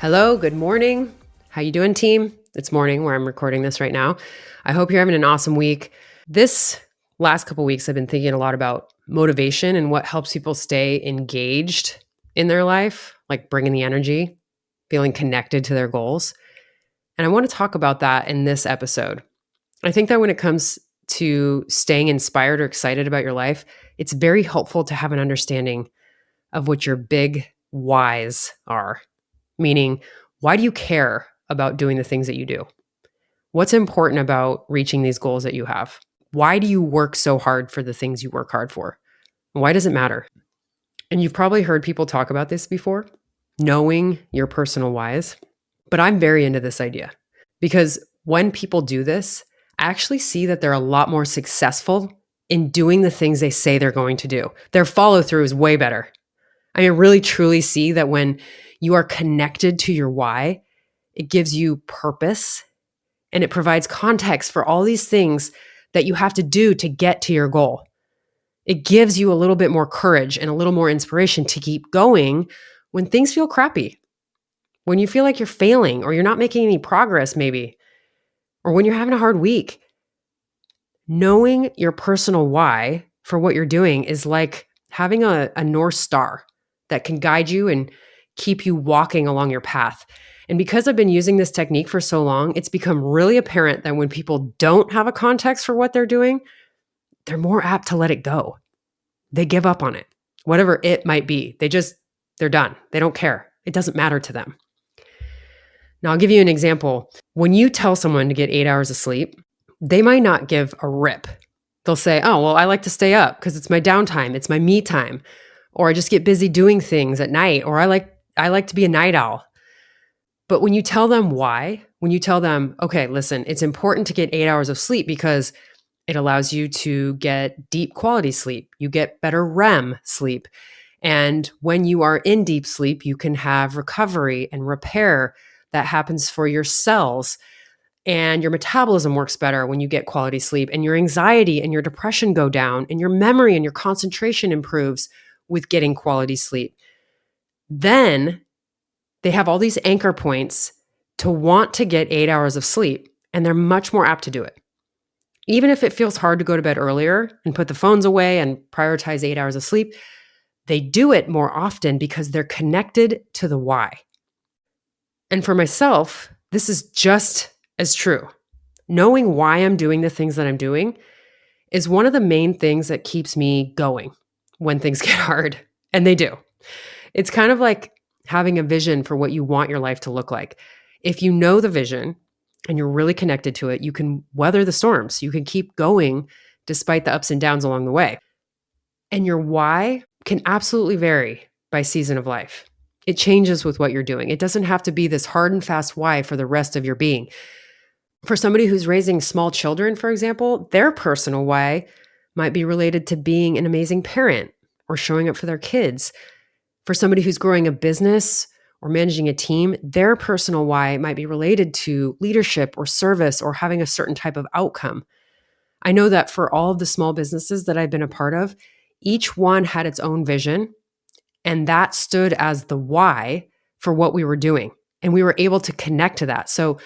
Hello, good morning. How you doing, team? It's morning where I'm recording this right now. I hope you're having an awesome week. This last couple weeks, I've been thinking a lot about motivation and what helps people stay engaged in their life, like bringing the energy, feeling connected to their goals. And I want to talk about that in this episode. I think that when it comes to staying inspired or excited about your life, it's very helpful to have an understanding of what your big whys are. Meaning, why do you care about doing the things that you do? What's important about reaching these goals that you have? Why do you work so hard for the things you work hard for? Why does it matter? And you've probably heard people talk about this before, knowing your personal whys. But I'm very into this idea because when people do this, I actually see that they're a lot more successful in doing the things they say they're going to do. Their follow through is way better. I mean, really truly see that when you are connected to your why, it gives you purpose and it provides context for all these things that you have to do to get to your goal. It gives you a little bit more courage and a little more inspiration to keep going when things feel crappy, when you feel like you're failing or you're not making any progress maybe, or when you're having a hard week. Knowing your personal why for what you're doing is like having a North Star that can guide you and keep you walking along your path. And because I've been using this technique for so long, it's become really apparent that when people don't have a context for what they're doing, they're more apt to let it go. They give up on it, whatever it might be. They're done. They don't care. It doesn't matter to them. Now, I'll give you an example. When you tell someone to get 8 hours of sleep, they might not give a rip. They'll say, oh, well, I like to stay up because it's my downtime. It's my me time. Or I just get busy doing things at night. Or I like to be a night owl. But when you tell them why, when you tell them, okay, listen, it's important to get 8 hours of sleep because it allows you to get deep quality sleep. You get better REM sleep. And when you are in deep sleep, you can have recovery and repair that happens for your cells. And your metabolism works better when you get quality sleep. And your anxiety and your depression go down. And your memory and your concentration improves with getting quality sleep. Then they have all these anchor points to want to get 8 hours of sleep, and they're much more apt to do it. Even if it feels hard to go to bed earlier and put the phones away and prioritize 8 hours of sleep, they do it more often because they're connected to the why. And for myself, this is just as true. Knowing why I'm doing the things that I'm doing is one of the main things that keeps me going when things get hard, and they do. It's kind of like having a vision for what you want your life to look like. If you know the vision and you're really connected to it, you can weather the storms. You can keep going despite the ups and downs along the way. And your why can absolutely vary by season of life. It changes with what you're doing. It doesn't have to be this hard and fast why for the rest of your being. For somebody who's raising small children, for example, their personal why might be related to being an amazing parent or showing up for their kids. For somebody who's growing a business or managing a team, their personal why might be related to leadership or service or having a certain type of outcome. I know that for all of the small businesses that I've been a part of, each one had its own vision, and that stood as the why for what we were doing. And we were able to connect to that. So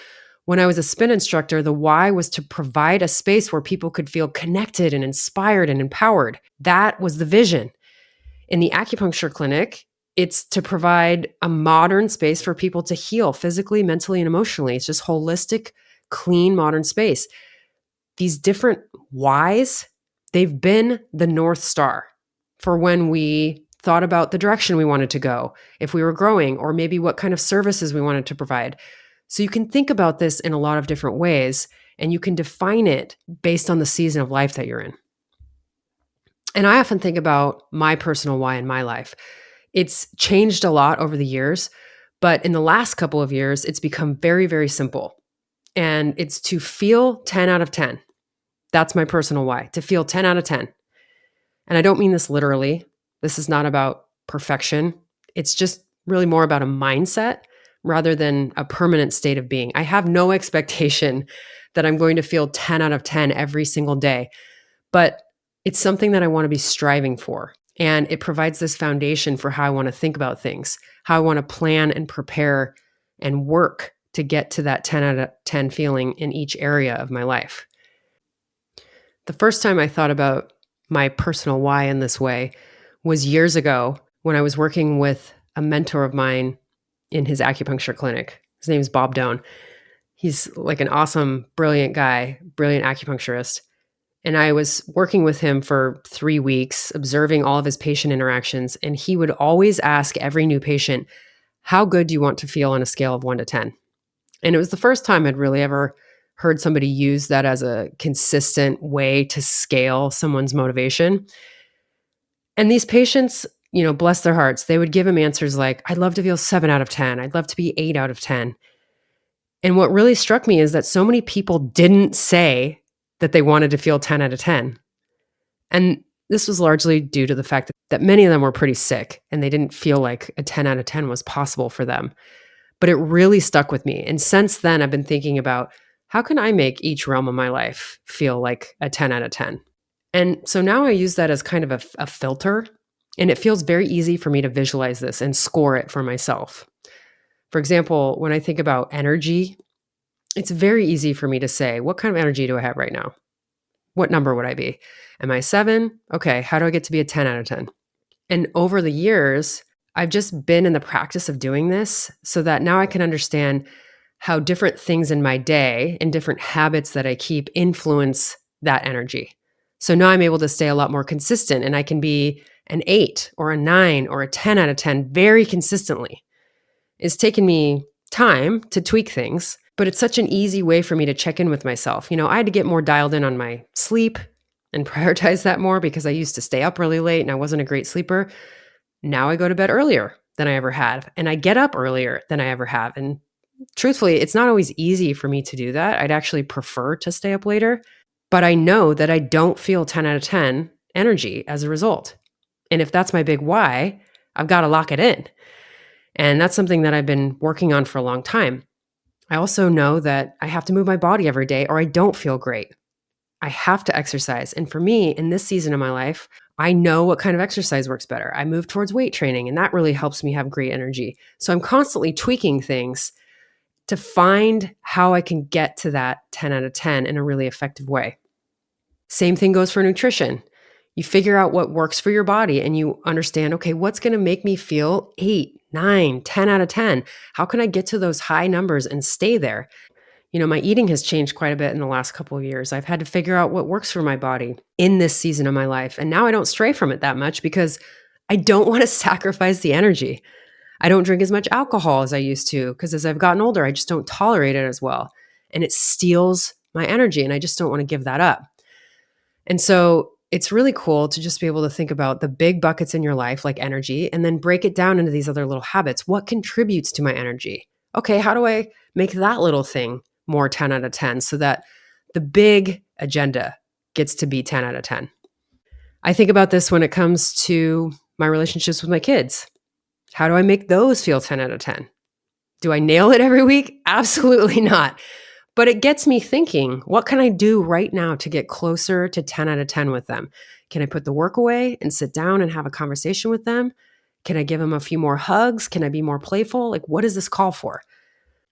when I was a spin instructor, the why was to provide a space where people could feel connected and inspired and empowered. That was the vision. In the acupuncture clinic, it's to provide a modern space for people to heal physically, mentally, and emotionally. It's just holistic, clean, modern space. These different whys, they've been the North Star for when we thought about the direction we wanted to go, if we were growing, or maybe what kind of services we wanted to provide. So you can think about this in a lot of different ways, and you can define it based on the season of life that you're in. And I often think about my personal why in my life. It's changed a lot over the years, but in the last couple of years, it's become very, very simple. And it's to feel 10 out of 10. That's my personal why, to feel 10 out of 10. And I don't mean this literally. This is not about perfection. It's just really more about a mindset rather than a permanent state of being. I have no expectation that I'm going to feel 10 out of 10 every single day, but it's something that I want to be striving for. And it provides this foundation for how I want to think about things, how I want to plan and prepare and work to get to that 10 out of 10 feeling in each area of my life. The first time I thought about my personal why in this way was years ago when I was working with a mentor of mine in his acupuncture clinic. His name is Bob Doan. He's like an awesome, brilliant guy, brilliant acupuncturist. And I was working with him for 3 weeks, observing all of his patient interactions. And he would always ask every new patient, how good do you want to feel on a scale of 1 to 10? And it was the first time I'd really ever heard somebody use that as a consistent way to scale someone's motivation. And these patients, bless their hearts, they would give him answers like, I'd love to feel 7 out of 10. I'd love to be 8 out of 10. And what really struck me is that so many people didn't say that they wanted to feel 10 out of 10. And this was largely due to the fact that many of them were pretty sick and they didn't feel like a 10 out of 10 was possible for them. But it really stuck with me. And since then, I've been thinking about how can I make each realm of my life feel like a 10 out of 10? And so now I use that as kind of a filter. And it feels very easy for me to visualize this and score it for myself. For example, when I think about energy, it's very easy for me to say, what kind of energy do I have right now? What number would I be? Am I 7? Okay, how do I get to be a 10 out of 10? And over the years, I've just been in the practice of doing this so that now I can understand how different things in my day and different habits that I keep influence that energy. So now I'm able to stay a lot more consistent and I can be an 8 or a 9 or a 10 out of 10 very consistently. It's taken me time to tweak things, but it's such an easy way for me to check in with myself. I had to get more dialed in on my sleep and prioritize that more because I used to stay up really late and I wasn't a great sleeper. Now I go to bed earlier than I ever had, and I get up earlier than I ever have. And truthfully, it's not always easy for me to do that. I'd actually prefer to stay up later, but I know that I don't feel 10 out of 10 energy as a result. And if that's my big why, I've got to lock it in. And that's something that I've been working on for a long time. I also know that I have to move my body every day or I don't feel great. I have to exercise. And for me, in this season of my life, I know what kind of exercise works better. I move towards weight training, and that really helps me have great energy. So I'm constantly tweaking things to find how I can get to that 10 out of 10 in a really effective way. Same thing goes for nutrition. You figure out what works for your body and you understand, okay, what's going to make me feel 8, 9, 10 out of 10? How can I get to those high numbers and stay there? My eating has changed quite a bit in the last couple of years. I've had to figure out what works for my body in this season of my life. And now I don't stray from it that much because I don't want to sacrifice the energy. I don't drink as much alcohol as I used to because as I've gotten older, I just don't tolerate it as well. And it steals my energy and I just don't want to give that up. And so it's really cool to just be able to think about the big buckets in your life, like energy, and then break it down into these other little habits. What contributes to my energy? Okay, how do I make that little thing more 10 out of 10 so that the big agenda gets to be 10 out of 10? I think about this when it comes to my relationships with my kids. How do I make those feel 10 out of 10? Do I nail it every week? Absolutely not. But it gets me thinking, what can I do right now to get closer to 10 out of 10 with them? Can I put the work away and sit down and have a conversation with them? Can I give them a few more hugs? Can I be more playful? Like, what does this call for?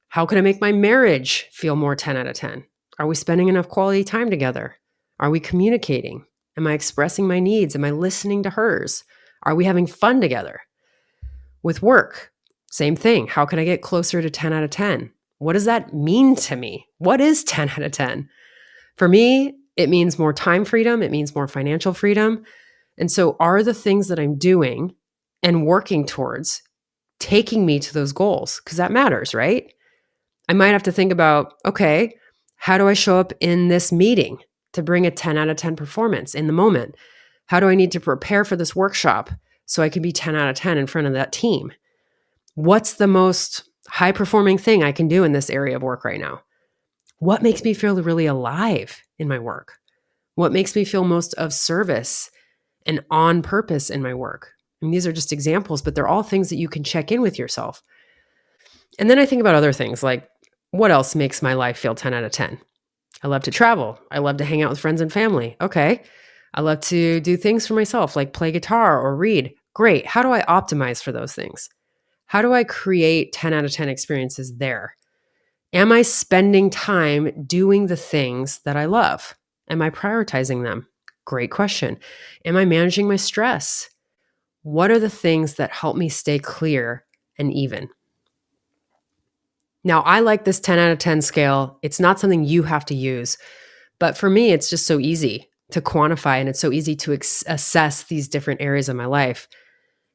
How can I make my marriage feel more 10 out of 10? Are we spending enough quality time together? Are we communicating? Am I expressing my needs? Am I listening to hers? Are we having fun together? With work, same thing. How can I get closer to 10 out of 10? What does that mean to me? What is 10 out of 10? For me, it means more time freedom. It means more financial freedom. And so are the things that I'm doing and working towards taking me to those goals? Because that matters, right? I might have to think about, okay, how do I show up in this meeting to bring a 10 out of 10 performance in the moment? How do I need to prepare for this workshop so I can be 10 out of 10 in front of that team? What's the most high performing thing I can do in this area of work right now? What makes me feel really alive in my work? What makes me feel most of service and on purpose in my work? These are just examples, but they're all things that you can check in with yourself. And then I think about other things like, what else makes my life feel 10 out of 10? I love to travel. I love to hang out with friends and family. Okay. I love to do things for myself, like play guitar or read. Great. How do I optimize for those things? How do I create 10 out of 10 experiences there? Am I spending time doing the things that I love? Am I prioritizing them? Great question. Am I managing my stress? What are the things that help me stay clear and even? Now, I like this 10 out of 10 scale. It's not something you have to use, but for me, it's just so easy to quantify and it's so easy to assess these different areas of my life.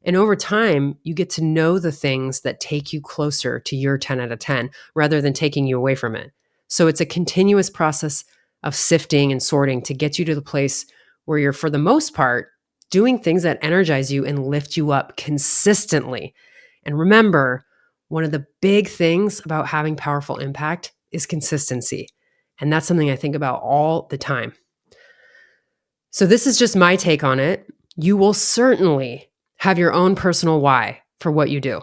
And over time, you get to know the things that take you closer to your 10 out of 10 rather than taking you away from it. So it's a continuous process of sifting and sorting to get you to the place where you're, for the most part, doing things that energize you and lift you up consistently. And remember, one of the big things about having powerful impact is consistency. And that's something I think about all the time. So this is just my take on it. You will certainly have your own personal why for what you do.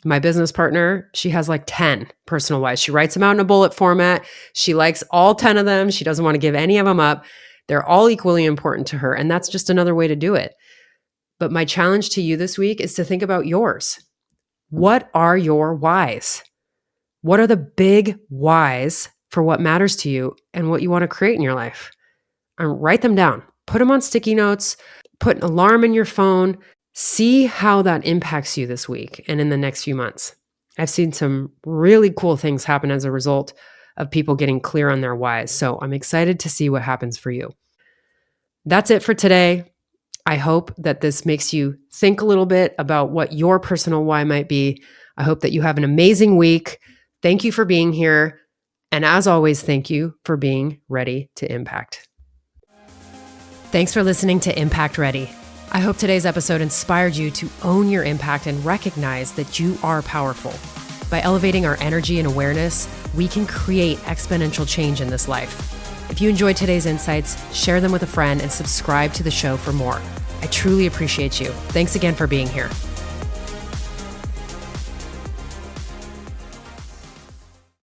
My business partner, she has like 10 personal whys. She writes them out in a bullet format. She likes all 10 of them. She doesn't want to give any of them up. They're all equally important to her. And that's just another way to do it. But my challenge to you this week is to think about yours. What are your whys? What are the big whys for what matters to you and what you want to create in your life? And write them down. Put them on sticky notes. Put an alarm in your phone. See how that impacts you this week and in the next few months. I've seen some really cool things happen as a result of people getting clear on their whys. So I'm excited to see what happens for you. That's it for today. I hope that this makes you think a little bit about what your personal why might be. I hope that you have an amazing week. Thank you for being here. And as always, thank you for being ready to impact. Thanks for listening to Impact Ready. I hope today's episode inspired you to own your impact and recognize that you are powerful. By elevating our energy and awareness, we can create exponential change in this life. If you enjoyed today's insights, share them with a friend and subscribe to the show for more. I truly appreciate you. Thanks again for being here.